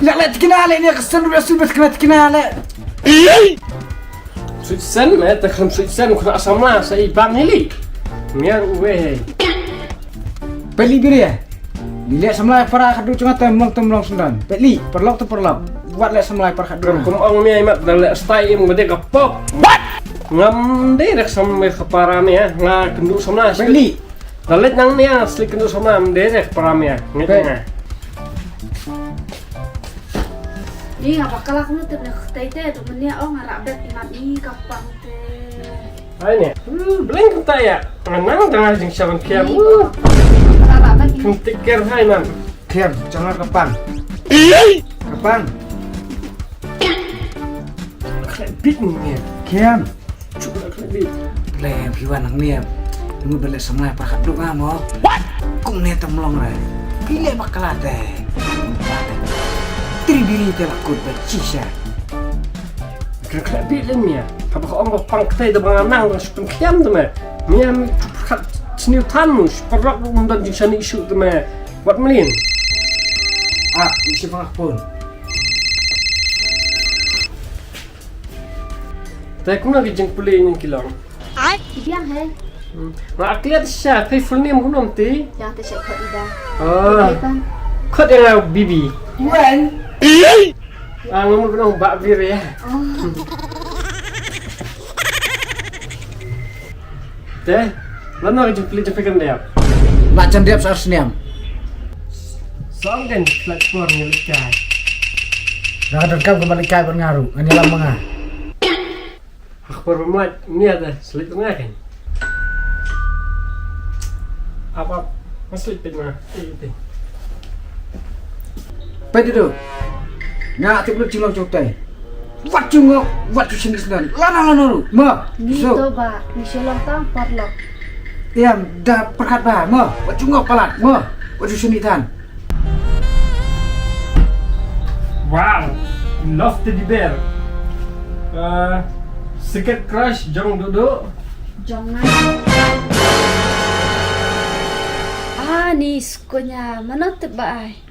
لا تكنالي يا قصن رسول بتكنا تكنالي Suitsen, tekan suitsen kena sama saya bang heli. Miar uwe. Beli biri ya. Dilihat semlai para kadu cuma temlong sendan. Beli perlok tu perlok. Buat lihat semlai para kadu. Kum ong mi mat dalek stay im gede kapok. What? Ngam de rek sampai kepara mi ya. Nga kenduk sama. Beli. Dalek nang ni asli kenduk sama de rek kepara mi ya. Ngetengah. Ni apa kalau kamu tidak ketahui tu menia ngarak bet imat ni kapang teh. Ay ni. Beleng kata ya. Nang tengah jeng siapan kiam. Apa lagi? Kentikir hai man. Kiam, jangan kepang. Kepang. Klebit ni. Kiam. Cuba klebit. Lem kiwan nang niam. Tunggu beli semlai para kadu kamu. What? Kung ni temlong lah. Pilih bakal ada. Tribiri telakut bercisah. Klebit lem ya. Apa kau orang pang ketai dah bangang dan sepeng kiam tu mah. Miam kat seni tanus perak dan jisani isu tu mah. Buat melin. Ah, isi pangak pun. Tapi aku nak jeng pulih yang kilang. Ai, biang he. Nak lihat siapa? Kai full name aku nanti. Yang tu saya kau ida. Oh, Kan? kau yang bibi. Iwan. Ngomong kena bak bir ya. Teh, mana jeng pulih jeng dia. Nak jam dia besar seniam. Song kan platform yang lekai. Nak rekam kembali kai pengaruh. Anyalah mengah. Aku bermuat ni ada selit tengah kan. Apa masih tengah? Ini. Pedi tu. Nak tu belum cilok cotai. Wat cungok, wat tu sini sendan. Lana lu. Ma. Ni So, tu ba, ni selong tang parlok. yang dah perkat bah. Ma. Wat cungok palat. Ma. Wat tu sini tan. Wow, love teddy bear. Sikit crush jong duduk. Jangan. Ah, ni skonya. Mana tu ba ai?